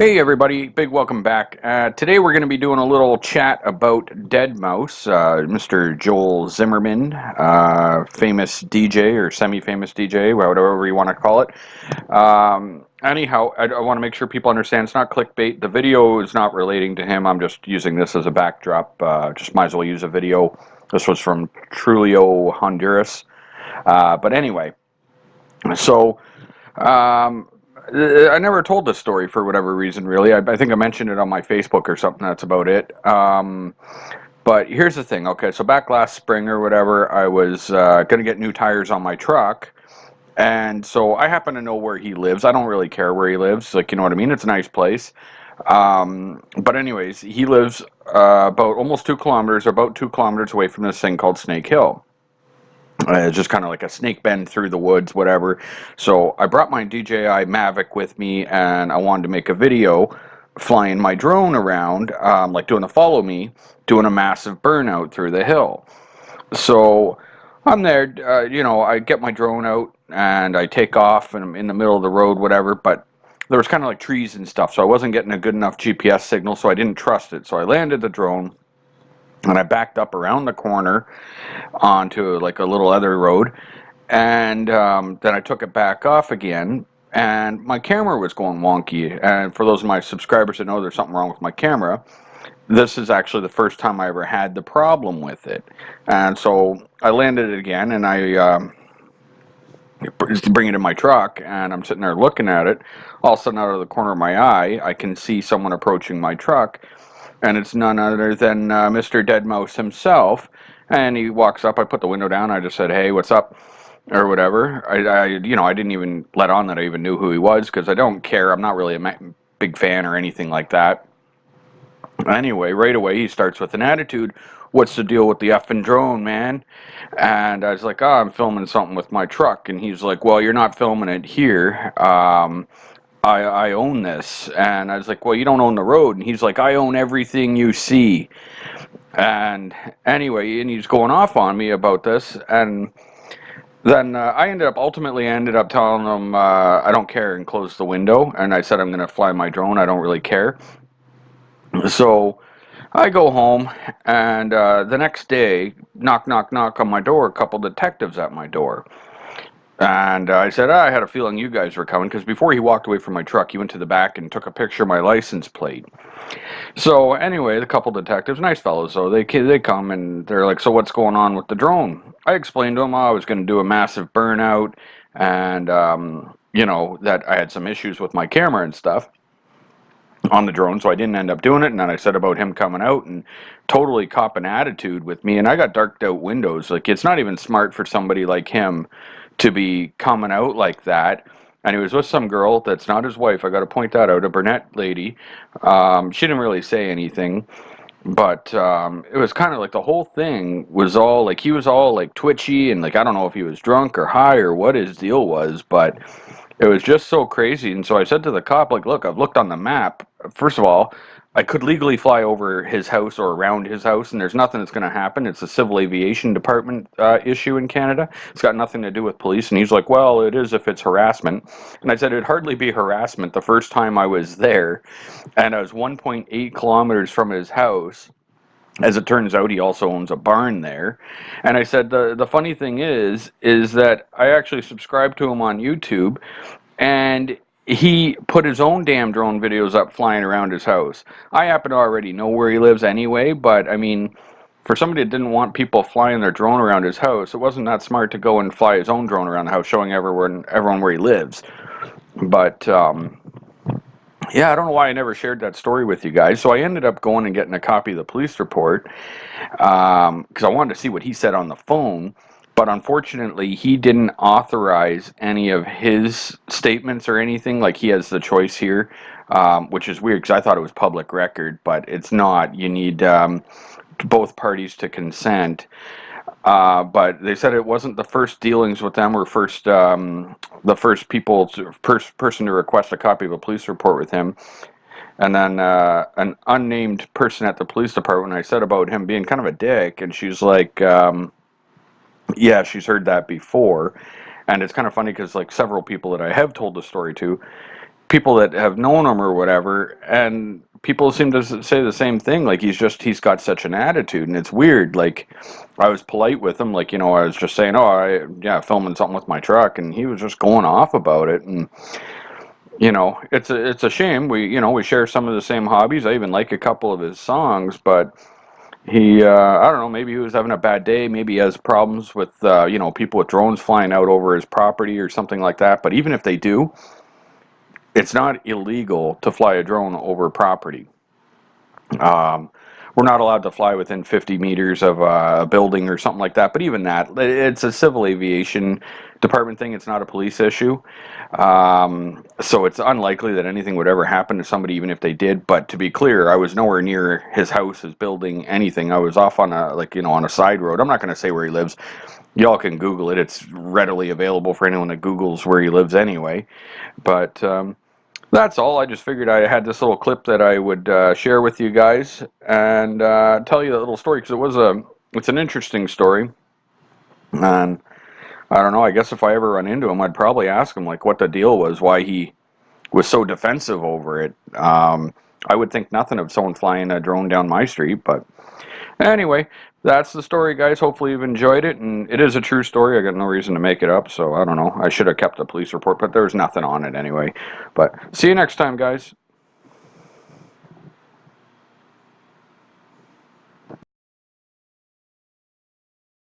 Hey everybody, big welcome back. Today we're going to be doing a little chat about Deadmau5, Mr. Joel Zimmerman, famous DJ or semi-famous DJ, whatever you want to call it. Anyhow, I want to make sure people understand it's not clickbait. The video is not relating to him. I'm just using this as a backdrop. Just might as well use a video. This was from Trujillo, Honduras. But anyway, so... I never told this story for whatever reason, really. I think I mentioned it on my Facebook or something. That's about it. But here's the thing. Okay, so back last spring or whatever, I was going to get new tires on my truck. And so I happen to know where he lives. I don't really care where he lives. Like, you know what I mean? It's a nice place. But anyways, he lives about almost 2 kilometers, about 2 kilometers away from this thing called Snake Hill. It's just kind of like a snake bend through the woods, whatever. So I brought my DJI Mavic with me, and I wanted to make a video flying my drone around, like doing a follow me, doing a massive burnout through the hill. So I'm there, I get my drone out and I take off, and I'm in the middle of the road, whatever. But there was kind of like trees and stuff, so I wasn't getting a good enough GPS signal, so I didn't trust it. So I landed the drone and I backed up around the corner onto like a little other road, and then I took it back off again, and my camera was going wonky. And for those of my subscribers that know there's something wrong with my camera, this is actually the first time I ever had the problem with it. And so I landed it again, and I bring it in my truck, and I'm sitting there looking at it. All of a sudden, out of the corner of my eye, I can see someone approaching my truck, and it's none other than Mr. Deadmau5 himself. And he walks up. I put the window down. I just said, "Hey, what's up?" or whatever. I didn't even let on that I even knew who he was, because I don't care. I'm not really a big fan or anything like that. Anyway, right away he starts with an attitude. "What's the deal with the effing drone, man?" And I was like, "Oh, I'm filming something with my truck." And he's like, "Well, you're not filming it here. I own this." And I was like, "Well, you don't own the road." And he's like, "I own everything you see." And anyway, and he's going off on me about this. And then I ultimately ended up telling him I don't care, and closed the window. And I said, "I'm going to fly my drone. I don't really care." So I go home, and the next day, knock, knock, knock on my door, a couple detectives at my door. And I said, I had a feeling you guys were coming, because before he walked away from my truck, he went to the back and took a picture of my license plate. So anyway, the couple detectives, nice fellows, so they come, and they're like, "So what's going on with the drone?" I explained to them I was going to do a massive burnout, and that I had some issues with my camera and stuff on the drone, so I didn't end up doing it. And then I said about him coming out and totally cop an attitude with me, and I got darked out windows. Like, it's not even smart for somebody like him to be coming out like that. And he was with some girl that's not his wife. I got to point that out, a brunette lady. She didn't really say anything, but it was kind of like the whole thing was all like, he was all like twitchy, and like, I don't know if he was drunk or high or what his deal was, but it was just so crazy. And so I said to the cop, like, "Look, I've looked on the map. First of all, I could legally fly over his house or around his house, and there's nothing that's going to happen. It's a civil aviation department issue in Canada. It's got nothing to do with police." And he's like, "Well, it is if it's harassment." And I said, "It'd hardly be harassment the first time I was there, and I was 1.8 kilometers from his house. As it turns out, he also owns a barn there." And I said, the funny thing is that I actually subscribed to him on YouTube, and he put his own damn drone videos up flying around his house. I happen to already know where he lives anyway, but I mean, for somebody that didn't want people flying their drone around his house, it wasn't that smart to go and fly his own drone around the house, showing everyone where he lives. But yeah, I don't know why I never shared that story with you guys. So I ended up going and getting a copy of the police report, because I wanted to see what he said on the phone. But unfortunately, he didn't authorize any of his statements or anything. Like, he has the choice here, which is weird, because I thought it was public record, but it's not. You need both parties to consent. But they said it wasn't the first dealings with them, or the first person to request a copy of a police report with him. And then an unnamed person at the police department, I said about him being kind of a dick, and she's like, yeah, she's heard that before. And it's kind of funny, because like several people that I have told the story to people that have known him or whatever, and people seem to say the same thing. Like he's got such an attitude, and it's weird. Like I was polite with him, like I was just saying, oh, yeah, filming something with my truck, and he was just going off about it, and it's a shame. We share some of the same hobbies. I even like a couple of his songs, but he I don't know, maybe he was having a bad day, maybe he has problems with people with drones flying out over his property or something like that. But even if they do, it's not illegal to fly a drone over property. Um, we're not allowed to fly within 50 meters of a building or something like that. But even that, it's a civil aviation department thing. It's not a police issue. So it's unlikely that anything would ever happen to somebody, even if they did. But to be clear, I was nowhere near his house, his building, anything. I was off on on a side road. I'm not going to say where he lives. Y'all can Google it. It's readily available for anyone that Googles where he lives anyway. But that's all. I just figured I had this little clip that I would share with you guys and tell you that little story because it's an interesting story. And I don't know. I guess if I ever run into him, I'd probably ask him like what the deal was, why he was so defensive over it. I would think nothing of someone flying a drone down my street, but anyway, that's the story, guys. Hopefully you've enjoyed it, and it is a true story. I got no reason to make it up, so I don't know. I should have kept a police report, but there's nothing on it anyway. But see you next time, guys.